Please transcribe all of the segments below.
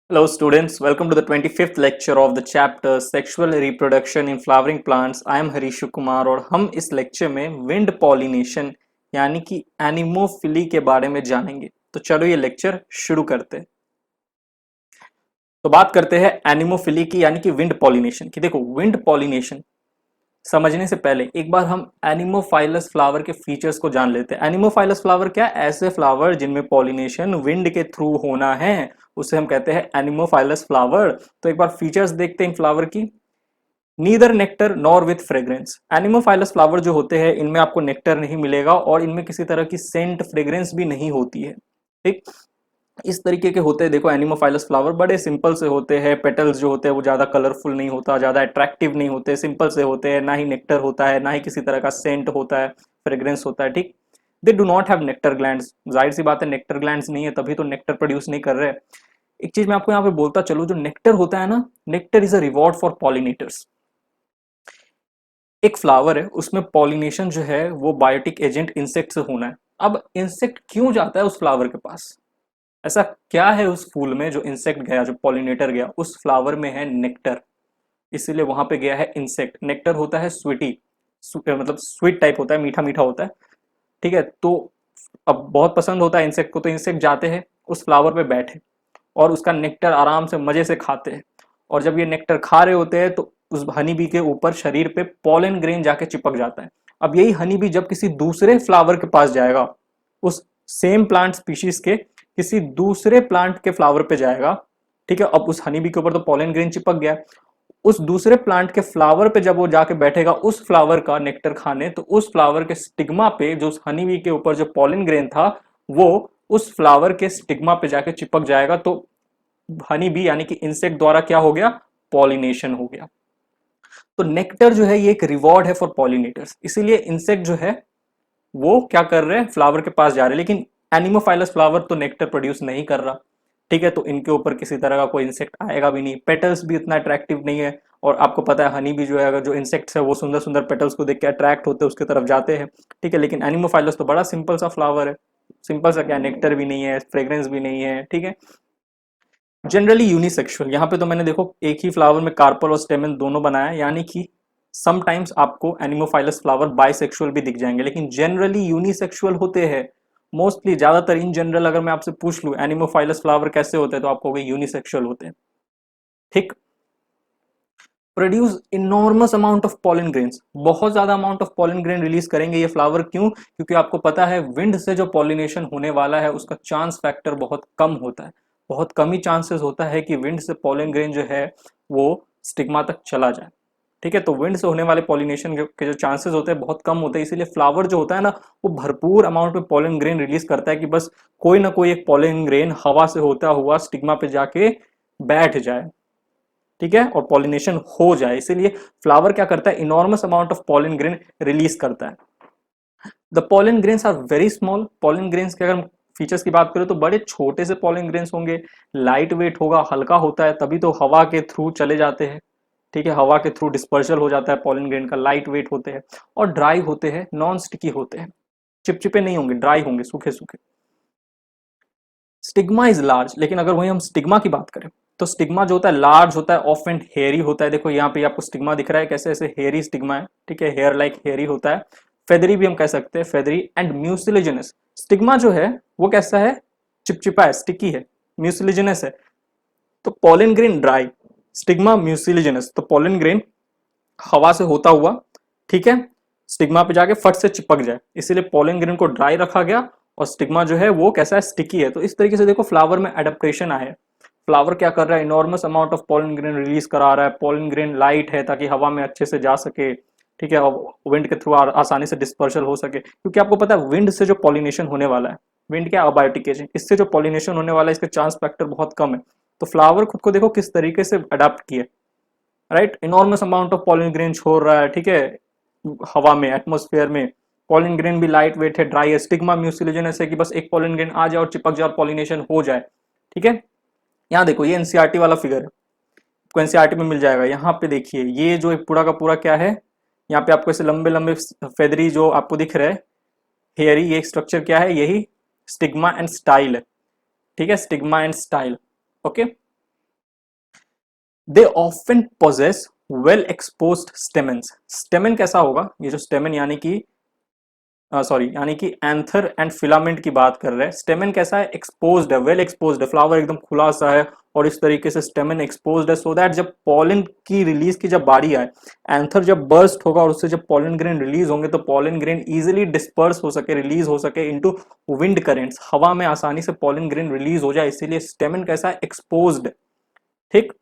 Hello students, welcome to the 25th lecture of the chapter Sexual Reproduction in Flowering Plants. I am हरीशु Kumar और हम इस lecture में wind pollination यानी कि anemophily के बारे में जानेंगे। तो चलो ये लेक्चर शुरू करते हैं। तो बात करते हैं एनिमोफिली की यानी कि विंड पॉलिनेशन की। देखो विंड पॉलिनेशन समझने से पहले एक बार हम एनिमोफाइलस फ्लावर के फीचर्स को जान लेते हैं। एनिमोफाइलस फ्लावर क्या है? ऐसे फ्लावर जिनमें पॉलिनेशन विंड के थ्रू होना है उसे हम कहते हैं एनिमोफाइलस फ्लावर। तो एक बार फीचर्स देखते हैं इन फ्लावर की। Neither nectar nor with fragrance. Anemophilous flower जो होते हैं इनमें आपको नेक्टर नहीं मिलेगा और इनमें किसी तरह की सेंट फ्रेग्रेंस भी नहीं होती है। ठीक, इस तरीके के होते हैं। देखो एनिमोफाइलस फ्लावर बड़े सिंपल से होते हैं। पेटल्स जो होते हैं वो ज्यादा कलरफुल नहीं होता, ज्यादा अट्रैक्टिव नहीं होते, सिंपल से होते हैं। ना ही नेक्टर होता है, ना ही किसी तरह का सेंट होता है, फ्रेग्रेंस होता है। ठीक, they do not have nectar glands. जाहिर सी बात है नेक्टर ग्लैंड्स नहीं है तभी तो नेक्टर प्रोड्यूस नहीं कर रहे। एक चीज मैं आपको यहाँ पे बोलता चलूं, जो नेक्टर होता है ना, nectar is a reward for pollinators. एक फ्लावर है उसमें पॉलिनेशन जो है वो बायोटिक एजेंट इंसेक्ट से होना है। अब इंसेक्ट क्यों जाता है उस फ्लावर के पास? ऐसा क्या है उस फूल में जो इंसेक्ट गया, जो पॉलिनेटर गया? उस फ्लावर में है नेक्टर, इसीलिए वहां पे गया है इंसेक्ट। नेक्टर होता है स्वीटी, मतलब स्वीट टाइप होता है, मीठा मीठा होता है। ठीक है, तो अब बहुत पसंद होता है इंसेक्ट को, तो इंसेक्ट जाते हैं उस फ्लावर पे बैठे और उसका नेक्टर आराम से मजे से खाते हैं। और जब ये नेक्टर खा रहे होते हैं तो उस हनी बी के ऊपर शरीर पे पॉलन ग्रेन जाके चिपक जाता है। अब यही हनी बी जब किसी दूसरे फ्लावर के पास जाएगा, उस सेम प्लांट स्पीशीज के किसी दूसरे प्लांट के फ्लावर पे जाएगा। ठीक है, अब उस हनी बी के ऊपर तो पॉलन ग्रेन चिपक गया। उस दूसरे प्लांट के फ्लावर पे जब वो जाके बैठेगा उस फ्लावर का नेक्टर खाने, तो उस फ्लावर के स्टिग्मा पे जो उस हनी बी के ऊपर जो पॉलन ग्रेन था वो उस फ्लावर के स्टिग्मा पे जाके चिपक जाएगा। तो हनी बी यानी कि इंसेक्ट द्वारा क्या हो गया? पॉलिनेशन हो गया। तो नेक्टर जो है ये एक रिवॉर्ड है फॉर पॉलिनेटर्स, इसीलिए इंसेक्ट जो है वो क्या कर रहे हैं? फ्लावर के पास जा रहे हैं। लेकिन एनिमोफाइलस फ्लावर तो नेक्टर प्रोड्यूस नहीं कर रहा। ठीक है, तो इनके ऊपर किसी तरह का कोई इंसेक्ट आएगा भी नहीं। पेटल्स भी इतना अट्रैक्टिव नहीं है। और आपको पता है हनी भी जो है, अगर जो इंसेक्ट्स है वो सुंदर सुंदर पेटल्स को देख के अट्रैक्ट होते हैं, उसके तरफ जाते हैं। ठीक है, लेकिन एनिमोफाइलस तो बड़ा सिंपल सा फ्लावर है। सिंपल सा क्या, नेक्टर भी नहीं है, फ्रेग्रेंस भी नहीं है। ठीक है, जनरली यूनिसेक्सुअल। यहाँ पे तो मैंने देखो एक ही फ्लावर में कार्पल और स्टेमन दोनों बनाया, यानी कि समटाइम्स आपको एनिमोफाइलस फ्लावर बाइसेक्सुअल भी दिख जाएंगे, लेकिन जनरली यूनिसेक्सुअल होते हैं। मोस्टली ज्यादातर इन जनरल अगर मैं आपसे पूछ लूं एनिमोफाइलस फ्लावर कैसे होते हैं, तो आपको यूनिसेक्सुअल होते हैं। ठीक, produce enormous amount of pollen grains. बहुत ज्यादा amount of pollen grain release करेंगे ये फ्लावर। क्यों? क्योंकि आपको पता है विंड से जो पॉलिनेशन होने वाला है उसका चांस फैक्टर बहुत कम होता है। बहुत कम ही चांसेस होता है कि विंड से पॉलन ग्रेन जो है वो स्टिग्मा तक चला जाए। ठीक है, तो विंड से होने वाले पॉलिनेशन के जो चांसेस होते हैं बहुत कम होते हैं, इसीलिए फ्लावर जो होता है ना वो भरपूर अमाउंट में पॉलन ग्रेन रिलीज करता है कि बस कोई ना कोई एक पॉलन ग्रेन हवा से होता हुआ स्टिग्मा पे जाके बैठ जाए। ठीक है, और पॉलिनेशन हो जाए। इसीलिए फ्लावर क्या करता है? Enormous amount of pollen grain release करता है। The pollen grains are very small. Pollen grains के अगर फीचर्स की बात करें तो बड़े छोटे से पॉलन ग्रेन्स होंगे। लाइट वेट होगा, हल्का होता है, तभी तो हवा के थ्रू चले जाते हैं। ठीक है, हवा के थ्रू डिस्पर्सल हो जाता है पॉलन ग्रेन का। लाइट वेट होते हैं और ड्राई होते हैं, नॉन स्टिकी होते हैं। चिपचिपे नहीं होंगे, ड्राई होंगे, सूखे सूखे। Stigma is large. लेकिन अगर वही हम स्टिग्मा की बात करें तो स्टिग्मा जो होता है लार्ज होता है, ऑफ एंड हेयरी होता है। देखो यहाँ पे आपको स्टिग्मा दिख रहा है कैसे, ऐसे हेयरी स्टिग्मा है। ठीक है, हेयर लाइक हेयरी होता है। फेदरी भी हम कह सकते हैं, फेदरी एंड म्यूसिलिजिनस। स्टिग्मा जो है वो कैसा है? चिपचिपा है, स्टिकी है, म्यूसिलिजिनस है। तो पॉलन ग्रेन ड्राई, स्टिग्मा म्यूसिलिजिनस। तो पॉलन ग्रेन हवा से होता हुआ, ठीक है, स्टिग्मा पे जाके फट से चिपक जाए, इसीलिए पॉलन ग्रेन को ड्राई रखा गया। और स्टिग्मा जो है वो कैसा है? स्टिकी है। तो इस तरीके से देखो फ्लावर में एडेप्टेशन आया है। फ्लावर क्या कर रहा है? Enormous amount of pollen grain release करा रहा है। पॉलन ग्रेन लाइट है ताकि हवा में अच्छे से जा सके। ठीक है, और विंड के थ्रू आसानी से डिस्पर्सल हो सके, क्योंकि आपको पता है विंड से जो पॉलिनेशन होने वाला है, विंड क्या, अबायोटिक एजेंट, इससे जो पॉलिनेशन होने वाला है इसके चांस फैक्टर बहुत कम है। तो फ्लावर खुद को देखो किस तरीके से अडाप्ट किया, right? Enormous amount of pollen grain छोड़ रहा है। ठीक है, हवा में, एटमोस्फेयर में। पॉलन ग्रेन भी लाइट वेट है, ड्राई है। स्टिग्मा म्यूसिलिजिनस है कि बस एक पॉलन ग्रेन आ जाए और चिपक जाए और पॉलिनेशन हो जाए। ठीक है, यहाँ देखो ये एनसीईआरटी वाला फिगर है, आपको एनसीईआरटी में मिल जाएगा। यहाँ पे देखिए ये जो एक पूरा का पूरा क्या है, यहाँ पे आपको ऐसे लंबे लंबे फेदरी जो आपको दिख रहे हैं, हेयरी, ये स्ट्रक्चर क्या है? यही स्टिग्मा एंड स्टाइल है। ठीक है, stigma and style. Okay, they often possess well exposed stamens. Stamen कैसा होगा, ये जो स्टेमेन यानी कि सॉरी यानी कि एंथर एंड फिलामेंट की बात कर रहे हैं। स्टेमेन कैसा है, एक्सपोज्ड है, वेल एक्सपोज्ड है, फ्लावर एकदम खुला सा है और इस तरीके से स्टेमेन एक्सपोज्ड है, सो दैट जब पॉलन की रिलीज की जब बारी आए, एंथर जब बर्स्ट होगा और उससे जब पॉलन ग्रेन रिलीज होंगे तो पॉलन ग्रेन इजीली डिस्पर्स हो सके, रिलीज हो सके इनटू विंड करेंट्स, हवा में आसानी से पॉलन ग्रेन रिलीज हो जाए, इसीलिए स्टेमेन कैसा है, एक्सपोज्ड। ठीक,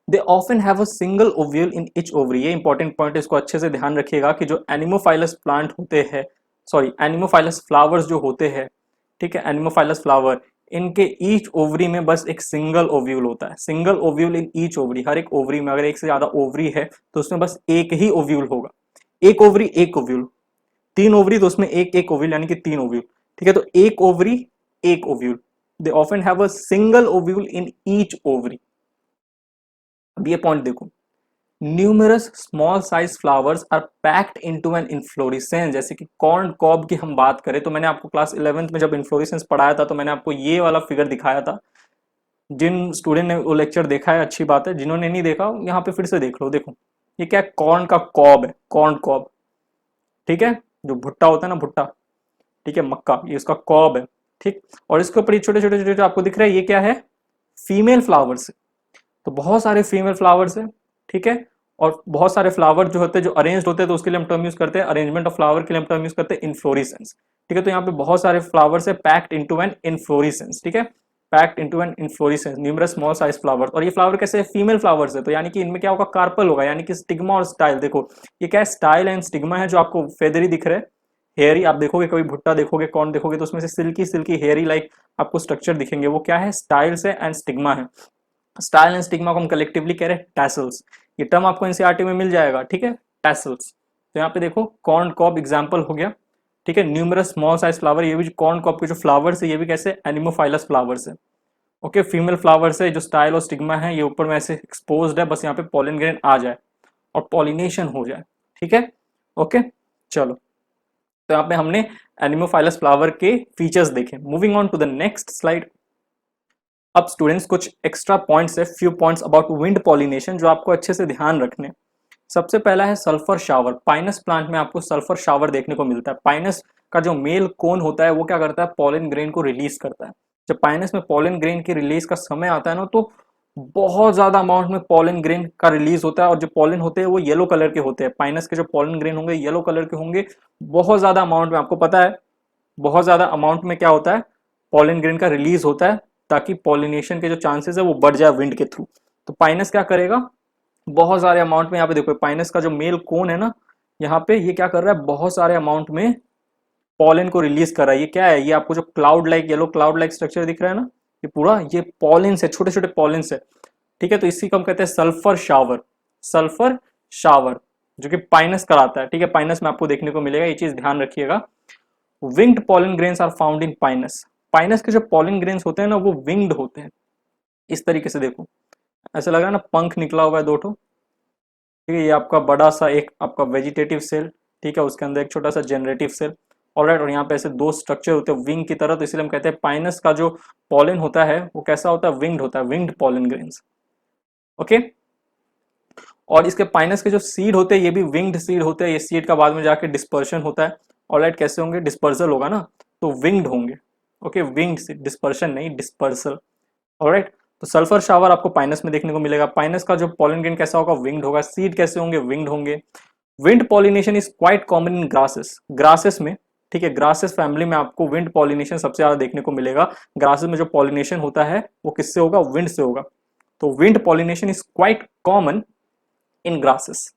दे often have a single ovule in each ovary. ये इंपॉर्टेंट पॉइंट, इसको अच्छे से ध्यान रखिएगा कि जो एनिमोफाइलस प्लांट होते हैं, सॉरी एनिमोफाइलस फ्लावर्स जो होते हैं, ठीक है, एनिमोफाइलस फ्लावर, इनके ईच ओवरी में बस एक सिंगल ओव्यूल होता है, single ovule in each ovary. हर एक ओवरी में अगर एक से ज्यादा ओवरी है तो उसमें बस एक ही ओव्यूल होगा, एक ओवरी एक ओव्यूल, तीन ओवरी तो उसमें एक एक ओव्यूल यानी कि तीन ओव्यूल। ठीक है, तो एक ओवरी एक ovule, they often have a single ovule in each ovary. अब ये पॉइंट देखो, numerous small size flowers are packed into an inflorescence. जैसे कि कॉर्न कॉब की हम बात करें तो मैंने आपको क्लास 11th में जब इन्फ्लोरेसेंस पढ़ाया था तो मैंने आपको ये वाला फिगर दिखाया था। जिन स्टूडेंट ने वो लेक्चर देखा है अच्छी बात है, जिन्होंने नहीं देखा यहाँ पे फिर से देख लो। देखो ये क्या है, कॉर्न का कॉब है, कॉर्न कॉब, ठीक है, जो भुट्टा होता है ना, भुट्टा, ठीक है, मक्का, ये इसका कॉब है। ठीक, और इसके ऊपर ये छोटे छोटे छोटे आपको दिख रहा है, ये क्या है, फीमेल फ्लावर्स। तो बहुत सारे फीमेल फ्लावर्स है, ठीक है, और बहुत सारे फ्लावर जो होते हैं जो अरेंज्ड होते हैं तो उसके लिए हम टर्म यूज करते हैं, अरेंजमेंट ऑफ फ्लावर के लिए हम टर्म यूज करते हैं इन्फ्लोरेसेंस। ठीक है, तो यहाँ पे बहुत सारे फ्लावर्स है पैक्ड इनटू एन इन्फ्लोरेसेंस। ठीक है, packed into an inflorescence, numerous small size flowers. और ये फ्लावर कैसे है, फीमेल फ्लावर्स है, तो यानी कि इनमें क्या होगा, कार्पल होगा, यानी कि स्टिग्मा और स्टाइल। देखो ये क्या है, स्टाइल एंड स्टिग्मा है, जो आपको फेदरी दिख रहे हैं, हेयरी। आप देखोगे कभी भुट्टा देखोगे, कौन देखोगे तो उसमें से सिल्की सिल्की हेयरी लाइक आपको स्ट्रक्चर दिखेंगे, वो क्या है, स्टाइल्स है एंड स्टिग्मा है। स्टाइल एंड स्टिग्मा को हम कलेक्टिवली कह रहे हैं टैसल्स। ये टर्म आपको एनसीईआरटी में मिल जाएगा, ठीक है, टैसल्स। तो यहाँ पे देखो कॉर्न कॉब एग्जांपल हो गया, ठीक है, न्यूमरस स्मॉल साइज फ्लावर, ये भी कॉर्न कॉब के जो फ्लावर्स है ये भी कैसे, एनिमोफाइलस फ्लावर्स है। ओके, फीमेल फ्लावर्स है, जो स्टाइल और स्टिग्मा है ये ऊपर में ऐसे एक्सपोज्ड है, बस यहाँ पे पॉलिन ग्रेन आ जाए और पॉलिनेशन हो जाए। ठीक है, ओके, चलो, तो यहाँ पे हमने एनिमोफाइलस फ्लावर के फीचर्स देखे। Moving on to the next slide. अब स्टूडेंट्स कुछ एक्स्ट्रा पॉइंट्स है, few points about wind pollination जो आपको अच्छे से ध्यान रखने। सबसे पहला है सल्फर शावर। पाइनस प्लांट में आपको सल्फर शावर देखने को मिलता है। पाइनस का जो मेल कोन होता है वो क्या करता है, पॉलन ग्रेन को रिलीज करता है। जब पाइनस में पॉलन ग्रेन की रिलीज का समय आता है ना, तो बहुत ज्यादा अमाउंट में पॉलन ग्रेन का रिलीज होता है, और जो पॉलन होते हैं वो येलो कलर के होते हैं। पाइनस के जो पॉलन ग्रेन होंगे येलो कलर के होंगे, बहुत ज्यादा अमाउंट में, आपको पता है बहुत ज्यादा अमाउंट में क्या होता है, पॉलन ग्रेन का रिलीज होता है, ताकि पॉलिनेशन के जो चांसेस है वो बढ़ जाए विंड के थ्रू। तो पाइनस क्या करेगा, बहुत सारे अमाउंट में, यहाँ पे देखो पाइनस का जो मेल कोन है ना, यहाँ पे ये क्या कर रहा है, बहुत सारे अमाउंट में पॉलन को रिलीज कर रहा है। ये क्या है, ये आपको जो cloud like, yellow cloud like structure दिख रहा है ना, ये पूरा ये पॉलन से, छोटे छोटे पॉलन से। ठीक है, तो इसी को हम कहते हैं सल्फर शावर, सल्फर शावर, जो कि पाइनस कराता है। ठीक है, पाइनस में आपको देखने को मिलेगा, ये चीज ध्यान रखिएगा। Winged pollen grains are found in pinus. Pinus के जो पॉलन ग्रेन्स होते हैं ना वो विंग्ड होते हैं। इस तरीके से देखो, ऐसा लग रहा है ना पंख निकला हुआ है दो ठो। ठीक है, ये आपका बड़ा सा एक आपका वेजिटेटिव सेल, ठीक है, उसके अंदर एक छोटा सा जनरेटिव सेल, ऑलराइट, और यहाँ पे ऐसे दो स्ट्रक्चर होते हैं विंग की तरह, तो इसलिए हम कहते हैं पाइनस का जो पॉलन होता है वो कैसा होता है, विंग्ड होता है, विंग्ड पॉलन ग्रेन्स। ओके, और इसके पाइनस के जो सीड होते हैं ये भी विंग्ड सीड होते हैं। ये सीड का बाद में जाके डिस्पर्शन होता है। ऑलराइट, कैसे होंगे, डिस्पर्सल होगा ना, तो विंग्ड होंगे। ओके, विंग्ड सीड, डिस्पर्शन नहीं, डिस्पर्सल। ऑलराइट, तो सल्फर शावर आपको पाइनस में देखने को मिलेगा। पाइनस का जो पॉलन ग्रेन कैसा होगा, विंग्ड होगा। सीड कैसे होंगे, विंग्ड होंगे। Wind pollination is quite common in grasses, grasses में, ठीक है, ग्रासेस फैमिली में आपको विंड पॉलिनेशन सबसे ज्यादा देखने को मिलेगा। ग्रासेस में जो पॉलिनेशन होता है वो किससे होगा, विंड से होगा। तो wind pollination is quite common in grasses.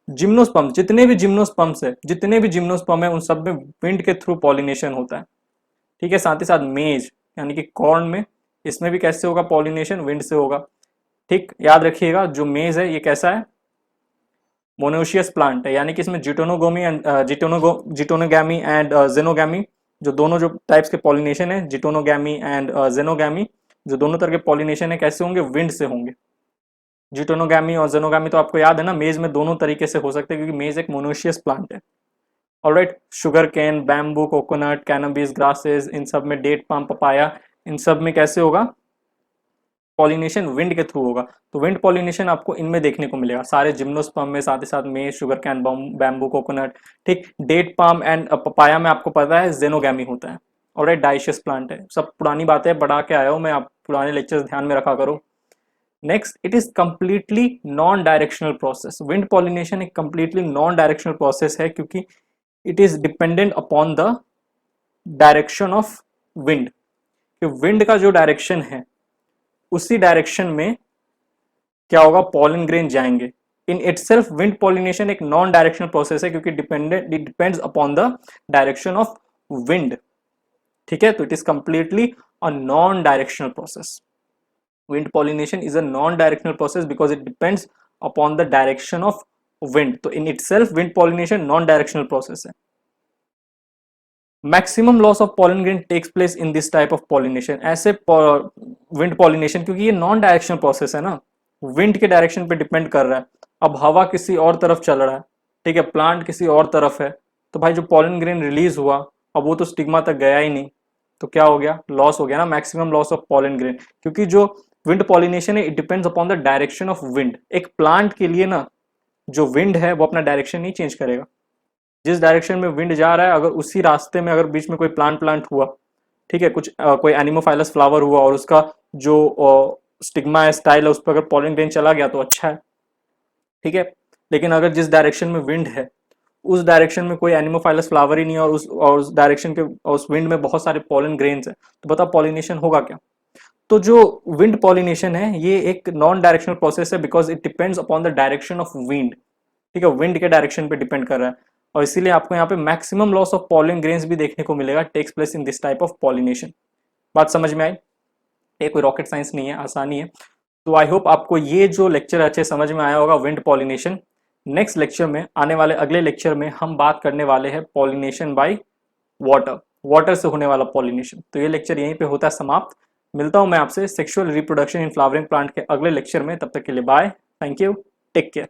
Gymnosperm, जितने भी जिम्नोस्पर्म्स है, जितने भी जिम्नोस्पर्म है उन सब में विंड के थ्रू पॉलिनेशन होता है। ठीक है, साथ ही साथ मेज यानी कि कॉर्न में, इसमें भी कैसे होगा पॉलिनेशन, विंड से होगा। ठीक, याद रखिएगा जो मेज है ये कैसा है, मोनोशियस प्लांट है, यानी कि इसमें जिटोनोगोमी एंड जिटोनोगैमी एंड जेनोगैमी, जो दोनों जो टाइप्स के पॉलिनेशन है, जिटोनोगैमी एंड जेनोगैमी, जो दोनों तरह के पॉलिनेशन है कैसे होंगे, विंड से होंगे। जिटोनोगैमी और जेनोगैमी तो आपको याद है ना, मेज में दोनों तरीके से हो सकते हैं क्योंकि मेज एक मोनोशियस प्लांट है। All right, sugar cane, bamboo, coconut, cannabis, grasses, इन सब में डेट पाम, पपाया, इन सब में कैसे होगा पॉलिनेशन विंड के थ्रू होगा, तो विंड पॉलिनेशन आपको इनमें देखने को मिलेगा, सारे जिम्नोस्पर्म में, साथ ही साथ मेज, शुगर कैन, बैम्बू, कोकोनट, ठीक, डेट पाम एंड पपाया में आपको पता है जेनोगैमी होता है, और एक डाइशियस प्लांट है। सब पुरानी बातें बढ़ा के आया हूं मैं, आप पुराने लेक्चर्स ध्यान में रखा करो। Next, it is completely non directional process. Wind pollination एक कंप्लीटली नॉन डायरेक्शनल प्रोसेस है, क्योंकि it is dependent upon the direction of wind. कि विंड का जो डायरेक्शन है उसी डायरेक्शन में क्या होगा, पॉलन ग्रेन जाएंगे। इन इटसेल्फ विंड पॉलिनेशन एक नॉन डायरेक्शनल प्रोसेस है, क्योंकि it depends upon the direction of wind. ठीक है, तो it is completely a non directional process. Wind pollination is a non directional process because it depends upon the direction of wind. तो in itself wind pollination non directional process है। Maximum loss of pollen grain takes place in this type of pollination. ऐसे wind pollination, क्योंकि ये non directional process है ना, wind के direction पे depend कर रहा है। अब हवा किसी और तरफ चल रहा है, ठीक है, प्लांट किसी और तरफ है, तो भाई जो पॉलन ग्रेन रिलीज हुआ अब वो तो स्टिग्मा तक गया ही नहीं, तो क्या हो गया, लॉस हो गया ना, maximum loss of pollen grain. क्योंकि जो विंड पॉलिनेशन है it depends upon the direction of wind. एक प्लांट के लिए ना जो विंड है वो अपना डायरेक्शन नहीं चेंज करेगा, जिस डायरेक्शन में विंड जा रहा है अगर उसी रास्ते में अगर बीच में कोई प्लांट हुआ, ठीक है, कुछ कोई एनिमोफाइलस फ्लावर हुआ और उसका जो स्टिग्मा है, स्टाइल है, उस पर अगर पॉलन ग्रेन चला गया तो अच्छा है, ठीक है। लेकिन अगर जिस डायरेक्शन में विंड है उस डायरेक्शन में कोई एनिमोफाइलस फ्लावर ही नहीं है और उस डायरेक्शन के उस विंड में बहुत सारे पॉलन ग्रेन्स है, तो बताओ पॉलिनेशन होगा क्या। तो जो विंड पॉलिनेशन है ये एक नॉन डायरेक्शनल प्रोसेस है, because it depends upon the direction of wind. ठीक है, विंड के डायरेक्शन पे डिपेंड कर रहा है, और इसीलिए आपको यहाँ पे maximum loss of pollen grains भी देखने को मिलेगा, takes place in this type of pollination. बात समझ में आई? ये कोई रॉकेट साइंस नहीं है, आसानी है। तो आई होप आपको ये जो लेक्चर अच्छे समझ में आया होगा, विंड पॉलिनेशन। नेक्स्ट लेक्चर में, आने वाले अगले लेक्चर में हम बात करने वाले हैं पॉलिनेशन बाय वाटर, वाटर से होने वाला पॉलिनेशन। तो ये लेक्चर यहीं पे होता है समाप्त। मिलता हूं मैं आपसे sexual reproduction in flowering plant के अगले लेक्चर में। तब तक के लिए bye, thank you, take care.